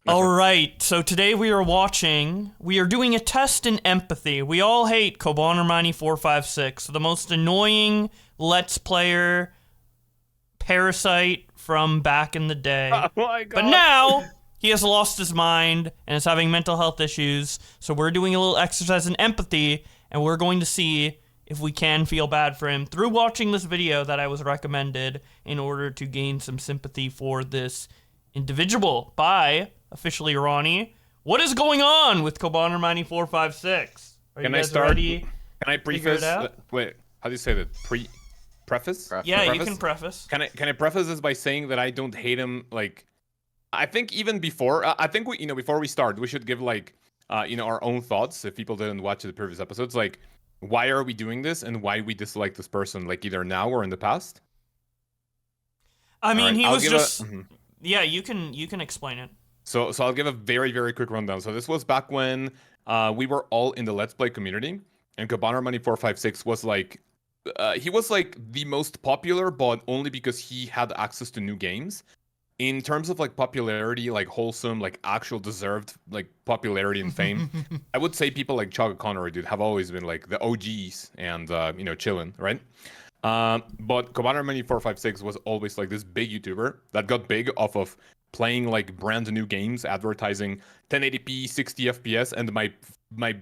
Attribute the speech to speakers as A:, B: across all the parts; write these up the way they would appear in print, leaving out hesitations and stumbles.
A: All right, so today we are doing a test in empathy. We all hate Cobanermani456, the most annoying Let's Player parasite from back in the day.
B: Oh my God.
A: But now, he has lost his mind and is having mental health issues, so we're doing a little exercise in empathy, and we're going to see if we can feel bad for him through watching this video that I was recommended in order to gain some sympathy for this individual by Officially Ronnie. What is going on with Cobanermani456?
B: Can I start?
A: Ready?
B: Can I preface? Wait, how do you say that? Preface?
A: Yeah,
B: preface?
A: You can preface.
B: Can I preface this by saying that I don't hate him? Like, I think even before, I think we, before we start, we should give like, our own thoughts. If people didn't watch the previous episodes, like, why are we doing this and why we dislike this person, like either now or in the past?
A: I mean, he was just. Yeah, you can explain it.
B: So I'll give a very, very quick rundown. So this was back when we were all in the Let's Play community, and Cobanermani456 was like, he was like the most popular, but only because he had access to new games. In terms of like popularity, like wholesome, like actual deserved like popularity and fame, I would say people like Chugga Conroy, dude, have always been like the OGs and chilling, right? But Cobanermani456 was always like this big YouTuber that got big off of playing like brand new games, advertising 1080p 60 FPS, and my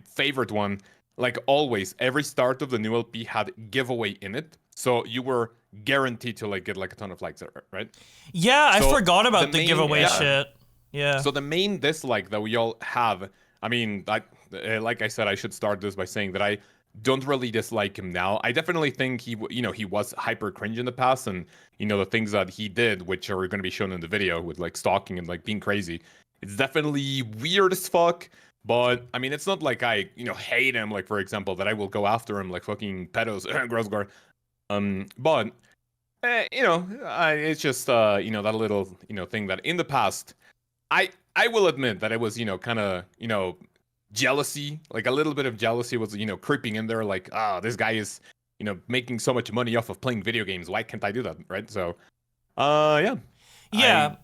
B: favorite one, like always, every start of the new LP had giveaway in it, so you were guaranteed to like get like a ton of likes, right?
A: Yeah,
B: so
A: I forgot about the giveaway shit. Yeah.
B: So the main dislike that we all have, I mean, like I said, I should start this by saying that I don't really dislike him now. I definitely think he was hyper cringe in the past, and the things that he did, which are going to be shown in the video with like stalking and like being crazy, it's definitely weird as fuck. But I mean, it's not like I hate him, like for example that I will go after him like fucking pedos, gross guard. But it's just that little thing that in the past I will admit that it was kind of jealousy, like a little bit of jealousy was creeping in there, like this guy is making so much money off of playing video games, why can't I do that, right? So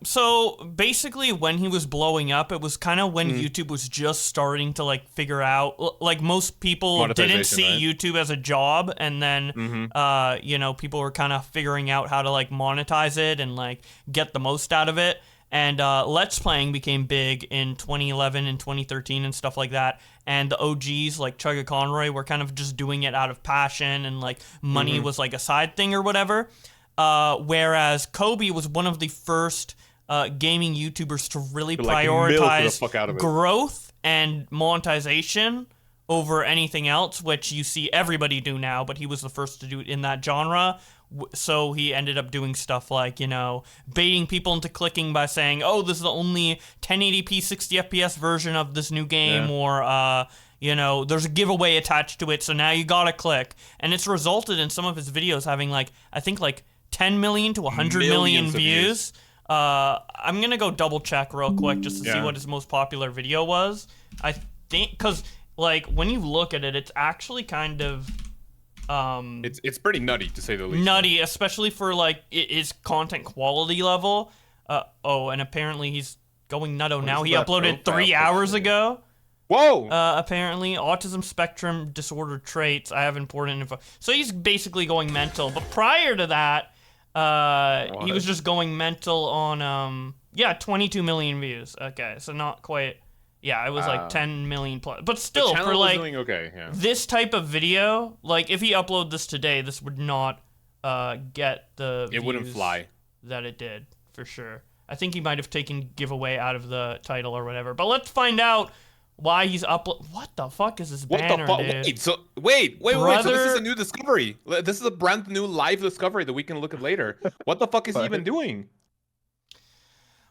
A: so basically when he was blowing up, it was kind of when YouTube was just starting to like figure out, like most people didn't see YouTube as a job, and then people were kind of figuring out how to like monetize it and like get the most out of it. And Let's Playing became big in 2011 and 2013 and stuff like that. And the OGs, like Chugga Conroy, were kind of just doing it out of passion, and like money was like a side thing or whatever. Whereas Kobe was one of the first gaming YouTubers to really prioritize growth and monetization over anything else, which you see everybody do now, but he was the first to do it in that genre. So he ended up doing stuff like, baiting people into clicking by saying, oh, this is the only 1080p 60 FPS version of this new game, or, there's a giveaway attached to it, so now you gotta click. And it's resulted in some of his videos having, like, I think, like, 10 million to 100 million views. I'm gonna go double check real quick just to see what his most popular video was. I think, because, like, when you look at it, it's actually kind of...
B: it's pretty nutty, to say the least.
A: Nutty, especially for like his content quality level. And apparently he's going nutto now. He uploaded 3 hours ago.
B: Whoa!
A: Apparently, autism spectrum disorder traits. I have important info. So he's basically going mental. But prior to that, he was just going mental on 22 million views. Okay, so not quite. Yeah, it was like 10 million plus. But still, for like this type of video, like if he uploaded this today, this would not get the views
B: wouldn't fly
A: that it did, for sure. I think he might have taken giveaway out of the title or whatever. But let's find out why he's What the fuck is this banner, dude?
B: Wait. So this is a new discovery. This is a brand new live discovery that we can look at later. What the fuck is he even doing?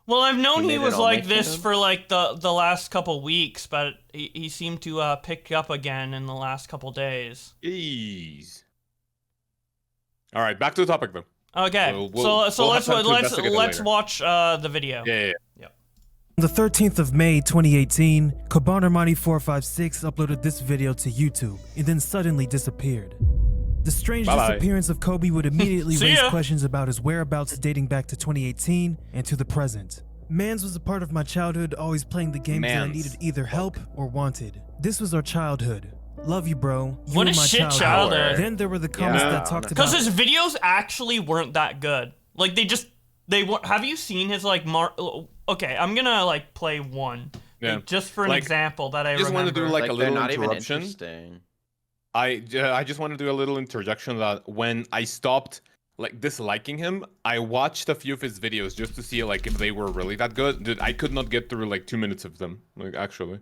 A: Well, I've known he was like this for like the last couple weeks, but he seemed to pick up again in the last couple days.
B: Jeez. All right, back to the topic though.
A: Okay, so let's watch the video.
B: Yeah.
C: On the 13th of May 2018, Cobanermani456 uploaded this video to YouTube and then suddenly disappeared. The strange disappearance of Kobe would immediately raise questions about his whereabouts dating back to 2018 and to the present. Mans was a part of my childhood, always playing the games that I needed either help or wanted. This was our childhood. Love you, bro. You
A: What
C: were
A: a
C: my
A: shit childhood.
C: Then there were the comments that talked about...
A: Because his videos actually weren't that good. Like, have you seen his, like, okay, I'm gonna, like, play one.
B: Yeah.
A: Like, just for an example that I
B: just
A: remember.
B: Want to do, like a little
D: not
B: interruption.
D: Even interesting.
B: I just want to do a little interjection that when I stopped like disliking him, I watched a few of his videos just to see like if they were really that good. Dude, I could not get through like 2 minutes of them. Like actually,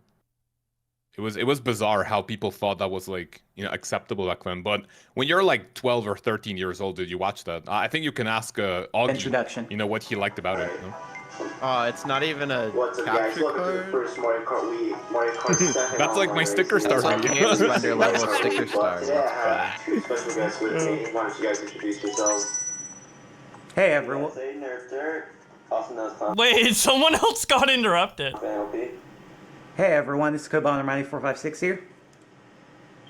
B: it was bizarre how people thought that was like, you know, acceptable back then. But when you're like 12 or 13 years old, dude, you watch that. I think you can ask Augie,
E: Introduction.
B: you know, what he liked about it. You know?
D: It's not even a capture card.
B: That's like my sticker star.
D: That's like Hands Blender level sticker star.
E: Hey everyone.
A: Wait, someone else got interrupted.
E: Hey everyone, this is Cobanermani456 here.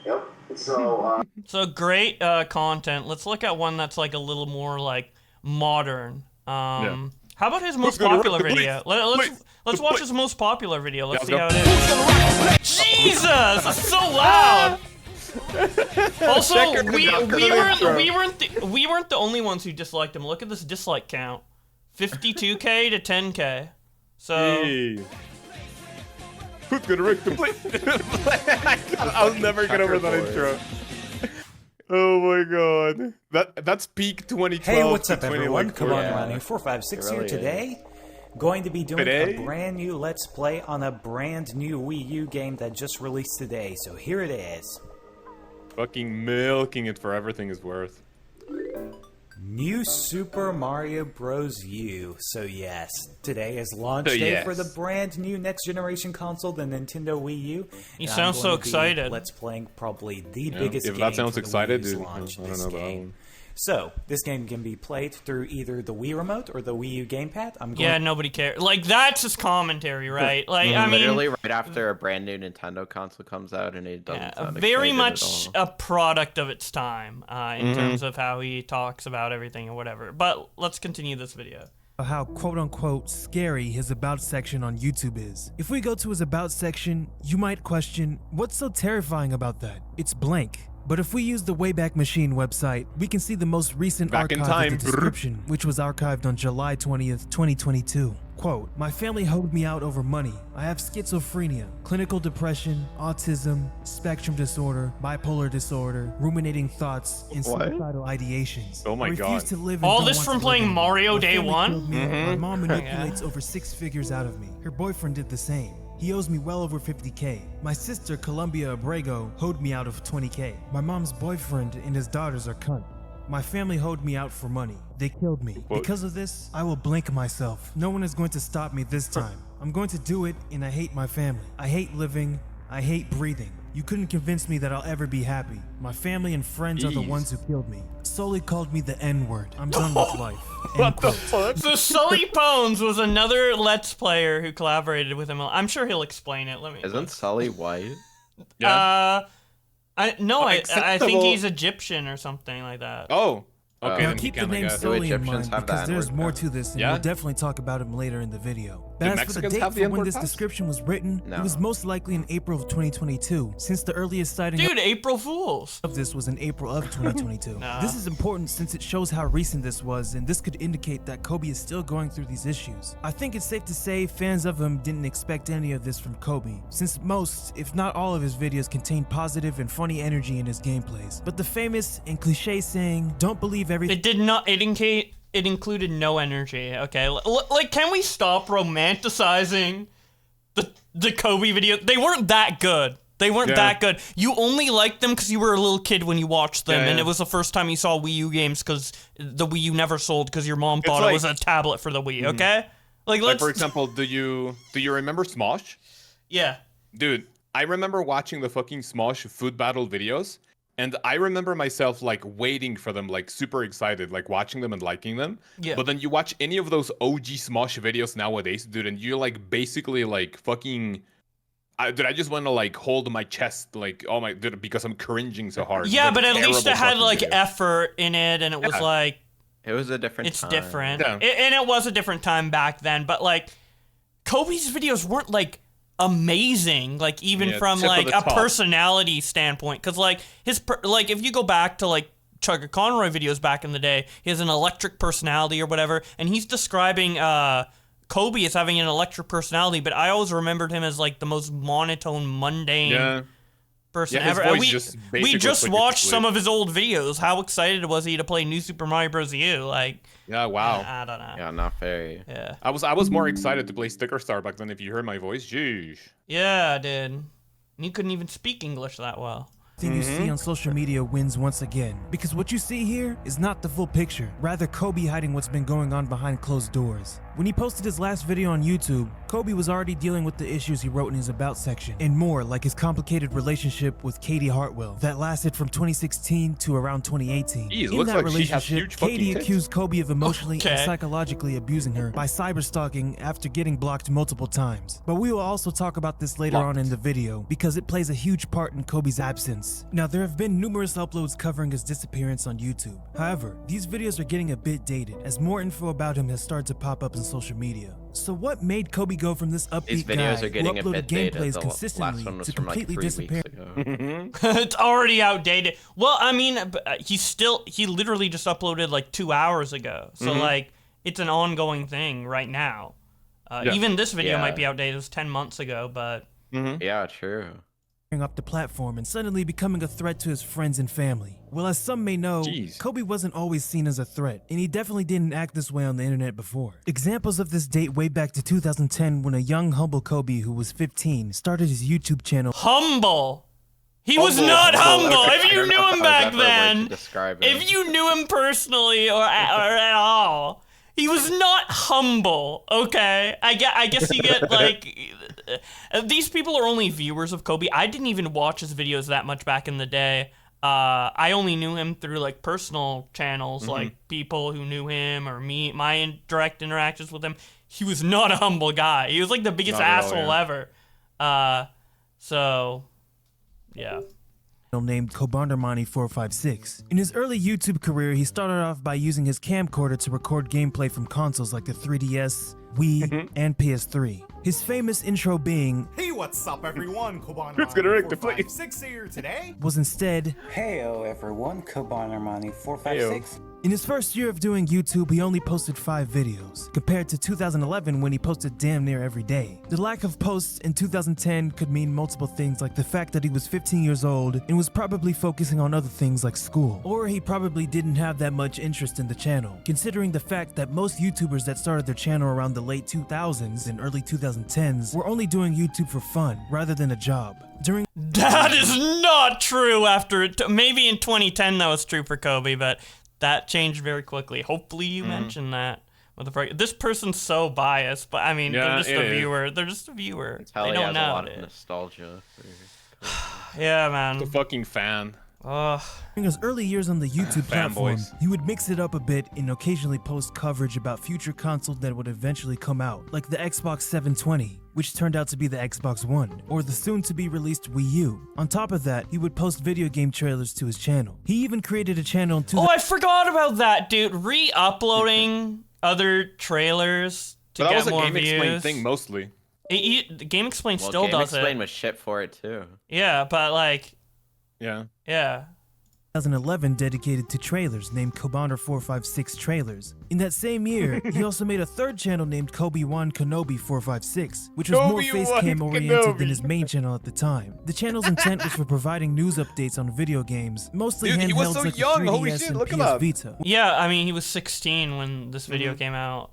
F: Yep. So
A: great content. Let's look at one that's like a little more like modern. How about his most popular video? Let's watch his most popular video. Let's see how it is. Jesus, that's so loud. Also, we weren't the only ones who disliked him. Look at this dislike count, 52K to 10K. So.
B: Hey. Who's gonna wreck the plate? I'll never get over that intro. Oh my god. That's peak 2012.
G: Hey, what's up,
B: 20,
G: everyone?
B: like,
G: Cobanermani456 here today. Going to be doing a brand new Let's Play on a brand new Wii U game that just released today. So here it is.
B: Fucking milking it for everything is worth.
G: New Super Mario Bros. U. So yes, today is launch day for the brand new next generation console, the Nintendo Wii U.
A: You sound so excited.
G: Let's playing probably the biggest game.
B: If that sounds
G: for the
B: excited,
G: Wii U's
B: dude,
G: launch
B: I don't
G: this
B: know
G: game.
B: about that.
G: So, this game can be played through either the Wii Remote or the Wii U gamepad.
A: Nobody cares. Like, that's his commentary, right? Like, I mean...
D: Literally right after a brand new Nintendo console comes out and it doesn't sound
A: very much
D: at all.
A: a product of its time in terms of how he talks about everything and whatever. But let's continue this video.
C: How quote-unquote scary his About section on YouTube is. If we go to his About section, you might question, what's so terrifying about that? It's blank. But if we use the Wayback Machine website, we can see the most recent archive of the description, which was archived on July 20th, 2022. Quote, my family hoed me out over money. I have schizophrenia, clinical depression, autism, spectrum disorder, bipolar disorder, ruminating thoughts, and suicidal ideations.
B: Oh my god.
C: To live
A: All this from playing Mario Day 1?
C: My mom manipulates over 6 figures out of me. Her boyfriend did the same. He owes me well over 50K. My sister, Columbia Abrego, hoed me out of 20K. My mom's boyfriend and his daughters are cunt. My family hoed me out for money. They killed me.
B: What?
C: Because of this, I will blink myself. No one is going to stop me this time. I'm going to do it, and I hate my family. I hate living. I hate breathing. You couldn't convince me that I'll ever be happy. My family and friends are the ones who killed me. Sully called me the N-word. I'm done with life.
B: What the fuck?
A: So Sully Pones was another Let's Player who collaborated with him. I'm sure he'll explain it.
D: Isn't Sully white?
B: Yeah.
A: I think he's Egyptian or something like that.
B: Oh. Okay,
C: Now
B: then
C: keep
B: he
C: the
B: can, I
C: name
B: guess.
C: Sully in
D: Egyptians
C: mind
D: have the
C: because there's
D: N-word
C: more
D: pass?
C: to this, and
B: Yeah?
C: we'll definitely talk about him later in the video. But
B: Do
C: as for the
B: Mexicans
C: date
B: have the
C: for when
B: N-word
C: this
B: pass?
C: description was written,
D: No.
C: it was most likely in April of 2022, since the earliest sighting
A: Dude, April Fools.
C: of this was in April of 2022.
A: Nah.
C: This is important since it shows how recent this was, and this could indicate that Kobe is still going through these issues. I think it's safe to say fans of him didn't expect any of this from Kobe, since most, if not all of his videos contain positive and funny energy in his gameplays. But the famous and cliche saying, don't believe everything—
A: It did not. It included no energy. Okay, like, can we stop romanticizing the Kobe video? They weren't that good. They weren't that good. You only liked them because you were a little kid when you watched them, and it was the first time you saw Wii U games because the Wii U never sold because your mom thought it was a tablet for the Wii. Okay,
B: Like for example, do you remember Smosh?
A: Yeah.
B: Dude, I remember watching the fucking Smosh food battle videos. And I remember myself like waiting for them, like super excited, like watching them and liking them.
A: Yeah.
B: But then you watch any of those OG Smosh videos nowadays, dude, and you're like basically like fucking. I just want to like hold my chest, like oh my, dude, because I'm cringing so hard.
A: Yeah,
B: Like,
A: but at least it had
B: terrible
A: like
B: fucking videos.
A: effort in it, and it was like
D: It was a different
A: it's
D: time.
A: different,
B: Yeah.
A: and it was a different time back then. But like Kobe's videos weren't like amazing, like even from like a personality standpoint, because like like if you go back to like Chugga Conroy videos back in the day, he has an electric personality or whatever, and he's describing Kobe as having an electric personality, but I always remembered him as like the most monotone, mundane person ever. And we just watched some of his old videos. How excited was he to play New Super Mario Bros. U? Like,
B: yeah, wow.
A: I don't know.
D: Yeah, not very.
A: Yeah.
B: I was more excited to play Sticker Star back then if you heard my voice. Jeez.
A: Yeah, I did. And you couldn't even speak English that well.
C: Thing you see on social media wins once again, because what you see here is not the full picture, rather Kobe hiding what's been going on behind closed doors. When he posted his last video on YouTube, Kobe was already dealing with the issues he wrote in his About section, and more, like his complicated relationship with Katie Hartwell that lasted from 2016 to around 2018.
B: In that relationship,
C: Katie accused Kobe of emotionally and psychologically abusing her by cyberstalking after getting blocked multiple times. But we will also talk about this later on in the video, because it plays a huge part in Kobe's absence. Now, there have been numerous uploads covering his disappearance on YouTube. However, these videos are getting a bit dated, as more info about him has started to pop up in social media. So what made Kobe go from this upbeat guy who uploaded gameplays consistently to completely disappear?
A: It's already outdated. Well, I mean, he literally just uploaded like 2 hours ago. So like, it's an ongoing thing right now. Even this video might be outdated. It was 10 months ago, but...
D: Yeah, true.
C: Up the platform and suddenly becoming a threat to his friends and family. Well, as some may know, Kobe wasn't always seen as a threat, and he definitely didn't act this way on the internet before. Examples of this date way back to 2010 when a young, humble Kobe who was 15 started his YouTube channel.
A: Humble? He was not humble. If you knew him back then, if you knew him personally or at all, he was not humble, okay? I guess you get, like... these people are only viewers of Kobe. I didn't even watch his videos that much back in the day. I only knew him through, like, personal channels, like people who knew him or me, my direct interactions with him. He was not a humble guy. He was, like, the biggest asshole ever. So, yeah.
C: Named Cobanermani456. In his early YouTube career, he started off by using his camcorder to record gameplay from consoles like the 3DS, Wii, and PS3. His famous intro being,
H: "Hey, what's up everyone, Cobanermani456 here today,"
C: was instead,
E: "Heyo everyone, Cobanermani456.
C: In his first year of doing YouTube, he only posted 5 videos, compared to 2011 when he posted damn near every day. The lack of posts in 2010 could mean multiple things, like the fact that he was 15 years old and was probably focusing on other things like school. Or he probably didn't have that much interest in the channel, considering the fact that most YouTubers that started their channel around the late 2000s and early 2010s were only doing YouTube for fun, rather than a job.
A: That is not true after maybe in 2010 that was true for Kobe, but that changed very quickly. Hopefully you mentioned that. This person's so biased, but I mean, they're just a viewer. They're just a viewer. They don't know
D: a lot of nostalgia.
A: Yeah, man.
B: The fucking fan.
C: During his early years on the YouTube platform, he would mix it up a bit and occasionally post coverage about future consoles that would eventually come out, like the Xbox 720, which turned out to be the Xbox One, or the soon-to-be-released Wii U. On top of that, he would post video game trailers to his channel. He even created a channel in
A: I forgot about that, dude. Re-uploading other trailers to get more views.
B: That was a Game Explain thing, mostly.
A: Game Explain still does it.
D: Game Explain was shit for it, too.
A: Yeah, but like...
B: Yeah.
C: 2011 dedicated to trailers named Cobaner456 Trailers. In that same year, he also made a third channel named Kobe1 Kenobi456, which was more face cam oriented than his main channel at the time. The channel's intent was for providing news updates on video games, mostly handhelds like the 3DS and PS Vita.
A: Yeah, I mean, he was 16 when this video came out,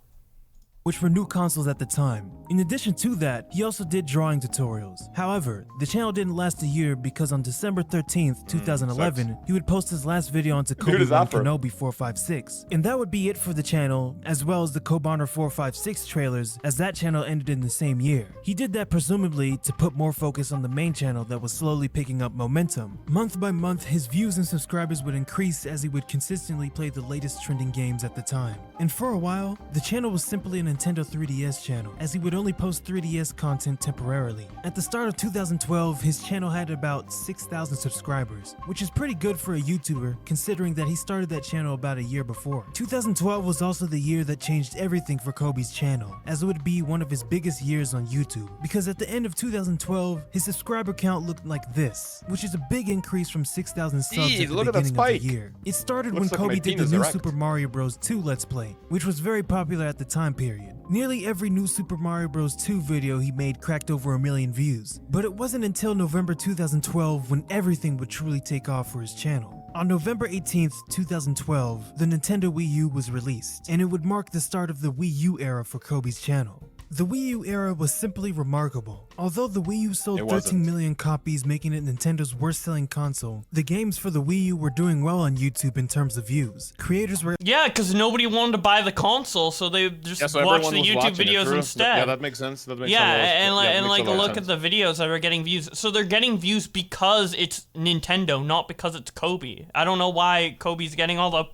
C: which were new consoles at the time. In addition to that, he also did drawing tutorials. However, the channel didn't last a year because on December 13th, 2011, he would post his last video onto Kobe1 Kenobi456. And that would be it for the channel, as well as the Cobaner456 trailers, as that channel ended in the same year. He did that presumably to put more focus on the main channel that was slowly picking up momentum. Month by month, his views and subscribers would increase as he would consistently play the latest trending games at the time. And for a while, the channel was simply an Nintendo 3DS channel, as he would only post 3DS content temporarily. At the start of 2012, his channel had about 6,000 subscribers, which is pretty good for a YouTuber, considering that he started that channel about a year before. 2012 was also the year that changed everything for Kobe's channel, as it would be one of his biggest years on YouTube, because at the end of 2012, his subscriber count looked like this, which is a big increase from 6,000 subs at the beginning of the year. It started when Kobe did the new Super Mario Bros. 2 Let's Play, which was very popular at the time period. Nearly every new Super Mario Bros. 2 video he made cracked over 1 million views, but it wasn't until November 2012 when everything would truly take off for his channel. On November 18th, 2012, the Nintendo Wii U was released, and it would mark the start of the Wii U era for Kobe's channel. The Wii U era was simply remarkable. Although the Wii U sold 13 million copies, making it Nintendo's worst-selling console, the games for the Wii U were doing well on YouTube in terms of views. Creators were...
A: Yeah, because nobody wanted to buy the console, so they just watched the YouTube videos instead.
B: Yeah, that makes sense. That makes
A: look at the videos that are getting views. So they're getting views because it's Nintendo, not because it's Kobe. I don't know why Kobe's getting all the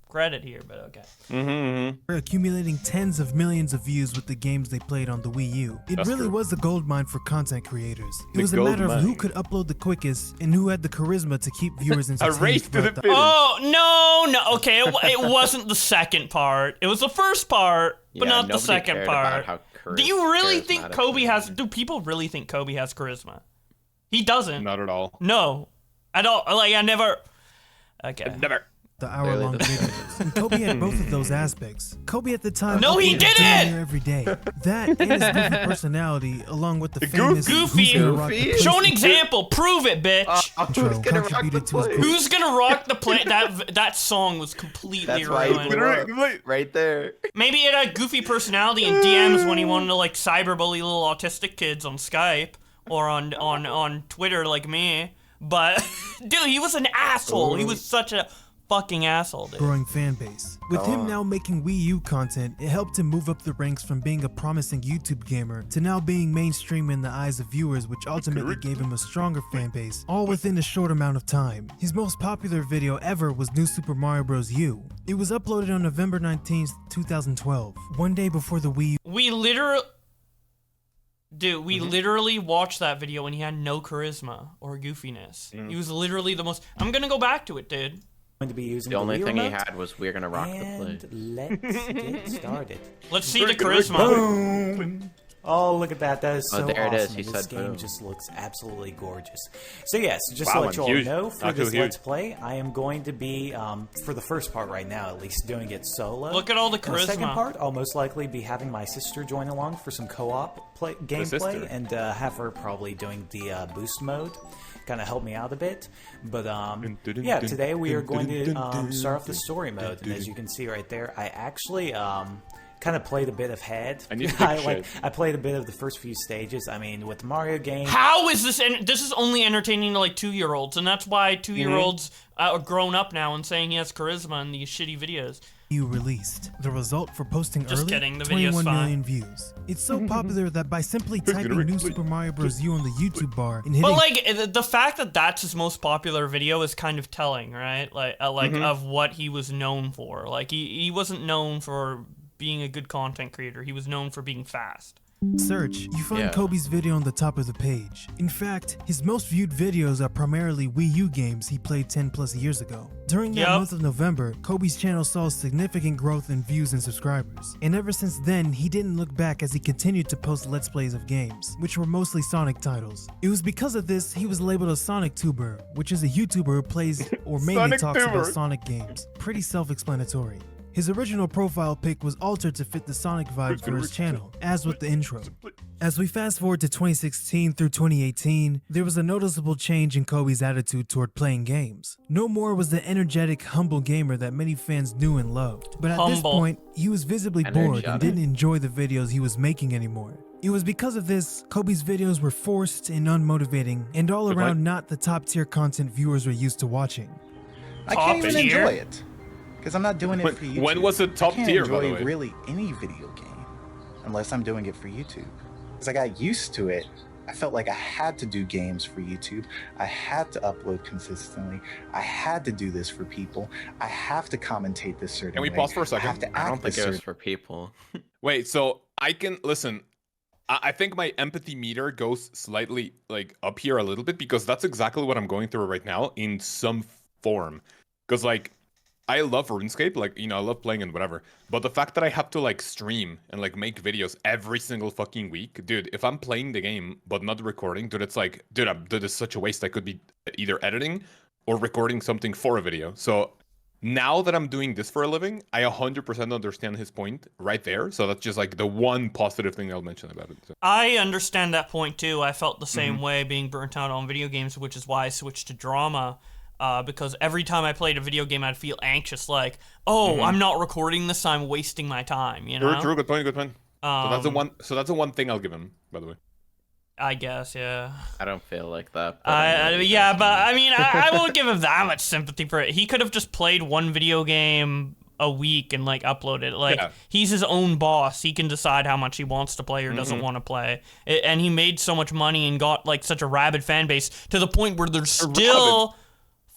A: credit here, but okay.
C: Accumulating tens of millions of views with the games they played on the Wii U. It really was a goldmine for content creators. It was a matter of who could upload the quickest and who had the charisma to keep viewers entertained.
A: Oh, no, okay, it wasn't the second part. It was the first part, but not the second part. Do you really think Kobe has... Do people really think Kobe has charisma? He doesn't.
B: Not at all.
A: No. I don't... Like, I never... Okay.
B: Never.
C: The hour-long videos. And Kobe had both of those aspects. Kobe at the time...
A: No, he didn't!
C: ...every day. That and his goofy personality, along with the famous...
A: Goofy! Show an example! Prove it, bitch!
C: Who's gonna rock the play?
A: Who's gonna rock the play? That song was completely ruined.
D: Right there.
A: Maybe it had goofy personality in DMs when he wanted to, like, cyberbully little autistic kids on Skype or on Twitter like me. But, dude, he was an asshole. He was such a... fucking asshole, dude.
C: Growing fan base. With him now making Wii U content, it helped him move up the ranks from being a promising YouTube gamer to now being mainstream in the eyes of viewers, which ultimately gave him a stronger fan base, all within a short amount of time. His most popular video ever was New Super Mario Bros. U. It was uploaded on November 19th, 2012, one day before the Wii U.
A: We literally watched that video and he had no charisma or goofiness. He was literally the most... I'm gonna go back to it, dude.
G: Going to be using
D: the only thing
G: remote,
D: he had was "We're gonna rock the play."
G: Let's get started.
A: Let's see the charisma.
G: Boom! Oh, look at that. That is so
D: there
G: awesome.
D: it is. He
G: this
D: said
G: game
D: boom.
G: just looks absolutely gorgeous. So yes, just to let you all know, for this Let's Play, I am going to be, for the first part right now at least, doing it solo.
A: Look at all the charisma.
G: The second part, I'll most likely be having my sister join along for some co-op gameplay, and have her probably doing the boost mode. Kind of help me out a bit, but yeah, today we are going to start off the story mode, and as you can see right there, I actually kind of played a bit of head. I played a bit of the first few stages. I mean, with the Mario game.
A: How is this? This is only entertaining to like 2-year-olds, and that's why 2-year-olds are grown up now and saying he has charisma in these shitty videos.
C: You released. The result for posting
A: Just
C: early,
A: kidding, the
C: 21
A: video's fine.
C: million views. It's so popular that by simply typing New Super Mario Bros. U on the YouTube bar and hitting...
A: But like, the fact that that's his most popular video is kind of telling, right? Like, of what he was known for. Like, he wasn't known for being a good content creator. He was known for being fast.
C: Search, you find Kobe's video on the top of the page. In fact, his most viewed videos are primarily Wii U games he played 10 plus years ago. During that month of November, Kobe's channel saw significant growth in views and subscribers. And ever since then, he didn't look back as he continued to post Let's Plays of games, which were mostly Sonic titles. It was because of this, he was labeled a Sonic Tuber, which is a YouTuber who plays or mainly talks about Sonic games. Pretty self-explanatory. His original profile pic was altered to fit the Sonic vibe for his channel, as with the intro. As we fast forward to 2016 through 2018, there was a noticeable change in Kobe's attitude toward playing games. No more was the energetic, humble gamer that many fans knew and loved. But at this point, he was visibly bored and didn't enjoy the videos he was making anymore. It was because of this, Kobe's videos were forced and unmotivating, and all around not the top-tier content viewers were used to watching.
I: I can't even enjoy it. Because I'm not doing it for YouTube.
B: When was it top tier, by the way?
I: I can't enjoy really any video game unless I'm doing it for YouTube. Because I got used to it I felt like I had to do games for YouTube. I had to upload consistently. I had to do this for people. I have to commentate this certain way.
B: Can we pause for a second?
I: I have to act
D: I don't think
I: this
D: it was for people.
B: Wait, so I can listen. I think my empathy meter goes slightly like up here a little bit because that's exactly what I'm going through right now in some form. Because like I love RuneScape, like, you know, I love playing and whatever. But the fact that I have to like stream and like make videos every single fucking week, dude, if I'm playing the game but not recording, dude, it's like, dude, this is such a waste. I could be either editing or recording something for a video. So now that I'm doing this for a living, I 100% understand his point right there. So that's just like the one positive thing I'll mention about it. So.
A: I understand that point too. I felt the same way being burnt out on video games, which is why I switched to drama. Because every time I played a video game, I'd feel anxious, like, oh, I'm not recording this, I'm wasting my time, you know?
B: True, good point. So that's the one thing I'll give him, by the way.
A: I guess, yeah.
D: I don't feel like that.
A: Yeah, but I mean, I won't give him that much sympathy for it. He could have just played one video game a week and like upload it. Like he's his own boss. He can decide how much he wants to play or doesn't want to play. And he made so much money and got like such a rabid fan base to the point where they're still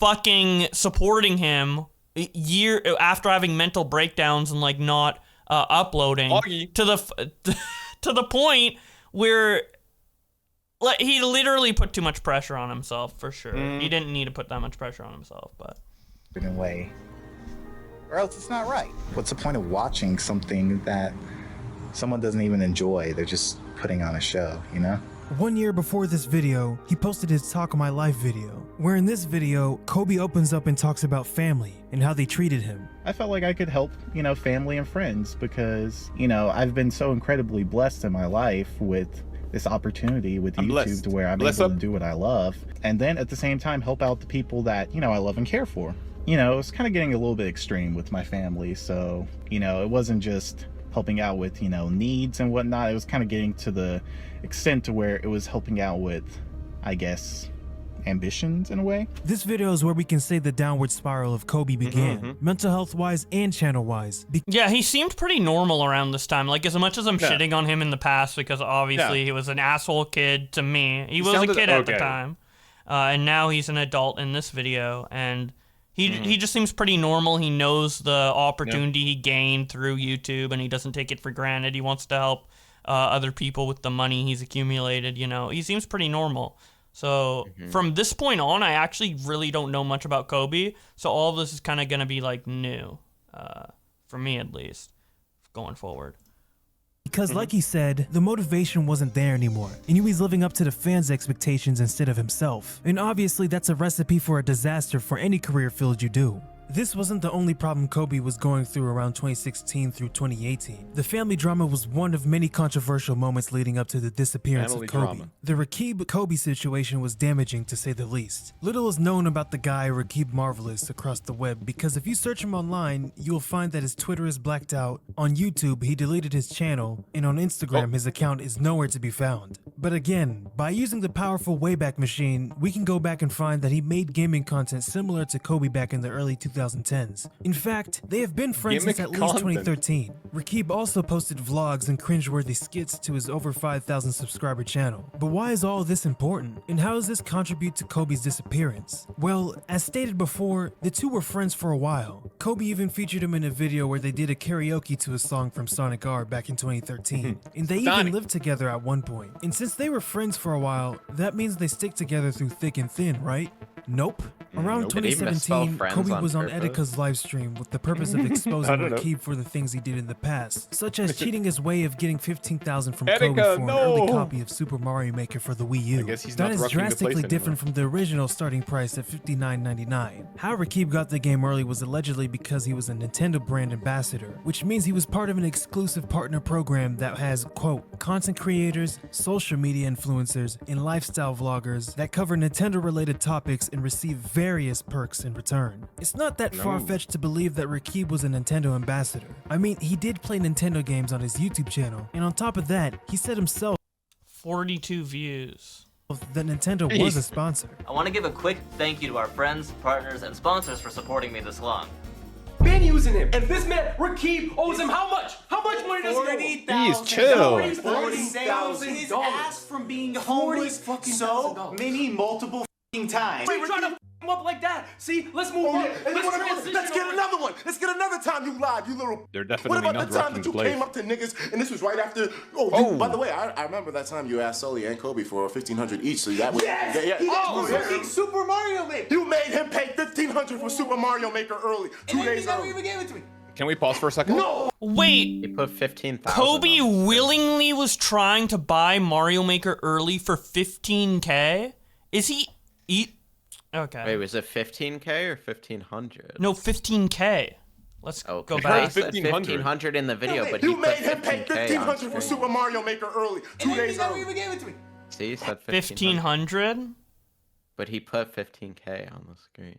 A: fucking supporting him year after having mental breakdowns and like not uploading to the point where like he literally put too much pressure on himself for sure. He didn't need to put that much pressure on himself, but
I: in a way, or else it's not right. What's the point of watching something that someone doesn't even enjoy? They're just putting on a show, you know?
C: 1 year before this video, he posted his Talk of My Life video, where in this video, Kobe opens up and talks about family and how they treated him.
J: I felt like I could help, you know, family and friends because, you know, I've been so incredibly blessed in my life with this opportunity with YouTube to where I'm able to do what I love. And then at the same time, help out the people that, you know, I love and care for. You know, it's kind of getting a little bit extreme with my family. So, you know, it wasn't just helping out with, you know, needs and whatnot. It was kind of getting to the extent to where it was helping out with, I guess, ambitions in a way.
C: This video is where we can say the downward spiral of Kobe began, mental health wise and channel wise.
A: Yeah, he seemed pretty normal around this time. Like, as much as I'm shitting on him in the past because obviously he was an asshole kid to me. He was a kid at the time. And now he's an adult in this video. And he just seems pretty normal. He knows the opportunity he gained through YouTube and he doesn't take it for granted. He wants to help other people with the money he's accumulated, you know. He seems pretty normal. So from this point on, I actually really don't know much about Kobe. So all of this is kind of going to be like new, for me at least, going forward.
C: Because like he said, the motivation wasn't there anymore, and he was living up to the fans' expectations instead of himself. And obviously that's a recipe for a disaster for any career field you do. This wasn't the only problem Kobe was going through around 2016 through 2018. The family drama was one of many controversial moments leading up to the disappearance of Kobe. The Rakib-Kobe situation was damaging to say the least. Little is known about the guy Rakib Marvelous across the web because if you search him online, you'll find that his Twitter is blacked out, on YouTube he deleted his channel, and on Instagram his account is nowhere to be found. But again, by using the powerful Wayback Machine, we can go back and find that he made gaming content similar to Kobe back in the early 2010s. In fact, they have been friends since at least 2013. Rakib also posted vlogs and cringeworthy skits to his over 5,000 subscriber channel. But why is all this important? And how does this contribute to Kobe's disappearance? Well, as stated before, the two were friends for a while. Kobe even featured him in a video where they did a karaoke to a song from Sonic R back in 2013. And they even lived together at one point. And since they were friends for a while, that means they stick together through thick and thin, right? Nope. Around 2017, Kobe was on Etika's livestream with the purpose of exposing Rakib for the things he did in the past, such as cheating his way of getting 15,000 from Kobe for an early copy of Super Mario Maker for the Wii U. That is drastically different from the original starting price of $59.99. How Rakib got the game early was allegedly because he was a Nintendo brand ambassador, which means he was part of an exclusive partner program that has, quote, content creators, social media influencers, and lifestyle vloggers that cover Nintendo-related topics and receive various perks in return. It's not that far-fetched to believe that Rakib was a Nintendo ambassador. I mean, he did play Nintendo games on his YouTube channel, and on top of that, he said himself
A: 42 views
C: that Nintendo was a sponsor.
K: I want to give a quick thank you to our friends, partners, and sponsors for supporting me this long. been using him. And this man, Rakib, owes him how much? How much money does he owe him?
B: Please chill.
K: $40,000
L: ass from being homeless so many multiple times.
K: Wait, trying to him up like that. See, let's move on.
M: Let's get another one. Let's get another time you lied, you little.
B: They're definitely
M: what
B: not
M: about the time that you came up to niggas and this was right after? By the way, I remember that time you asked Sully and Kobe for $1,500 each. So that was
L: Super Mario Maker.
M: You made him pay $1,500 for Super Mario Maker early. 2 days early.
L: Even gave it to me.
B: Can we pause for a second?
M: No.
A: Wait.
D: He put 15,000.
A: Kobe willingly was trying to buy Mario Maker early for $15K. Is he? Okay.
D: Wait, was it 15K or 1,500?
A: No, 15K. Let's go back.
D: I said 1,500 in the video, but
M: you made him pay $1,500 for Super Mario Maker early. 2 days early.
L: Even gave it to me.
D: See, he said
A: 1,500.
D: But he put 15K on the screen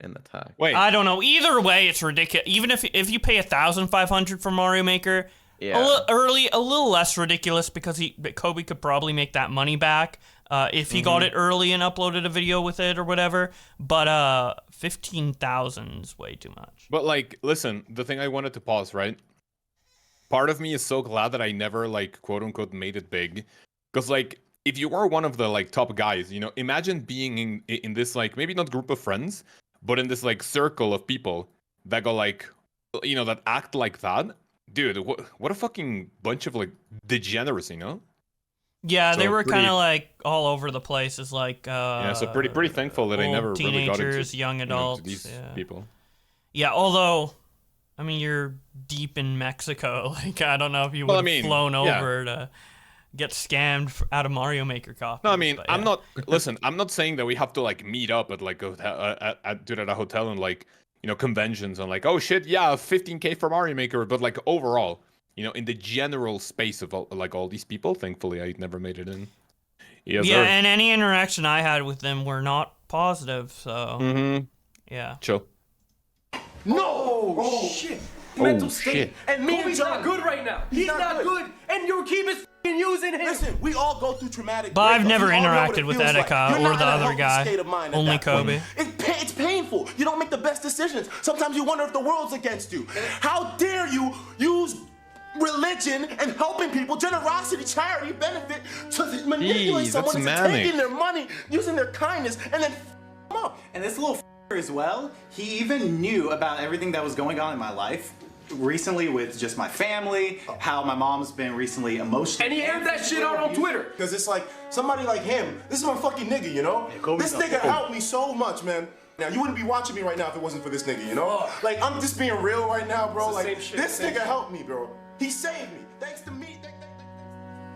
D: in the tag.
B: Wait,
A: I don't know. Either way, it's ridiculous. Even if you pay 1,500 for Mario Maker, a little less ridiculous because Kobe could probably make that money back if he got it early and uploaded a video with it or whatever. But 15,000 is way too much.
B: But like, listen, the thing I wanted to pause, right? Part of me is so glad that I never like quote unquote made it big, because like if you are one of the like top guys, you know, imagine being in this like maybe not group of friends, but in this like circle of people that go like, you know, that act like that. Dude, what a fucking bunch of like degeneracy, you know?
A: Yeah, so they were kind of like all over the place. As like
B: so pretty thankful that I never really got into
A: young adults,
B: these people.
A: Yeah, although I mean you're deep in Mexico. Like I don't know if you would have flown over to get scammed out of Mario Maker copies.
B: No, I mean I'm not. Listen, I'm not saying that we have to like meet up at like at a hotel and like, you know, conventions and like, oh shit, yeah, 15K for Mario Maker, but like overall, you know, in the general space of all these people, thankfully I never made it in.
A: Yeah, and any interaction I had with them were not positive, so yeah.
B: Chill.
K: No! Shit! Mental state. And me and John, not good right now. He's not good. And your keep is using him.
M: Listen, we all go through traumatic.
A: But I've never interacted with Etika or the other guy. Only Kobe.
M: It's painful. You don't make the best decisions. Sometimes you wonder if the world's against you. How dare you use religion and helping people, generosity, charity, benefit to manipulate someone into taking their money, using their kindness, and then them up.
L: And this little as well, he even knew about everything that was going on in my life recently with just my family, how my mom's been recently emotional.
K: And he aired that shit out on Twitter.
M: Because it's like, somebody like him, this is my fucking nigga, you know? This nigga helped me so much, man. Now, you wouldn't be watching me right now if it wasn't for this nigga, you know? Like, I'm just being real right now, bro. Like, this nigga helped me, bro. He saved me. Thanks to me.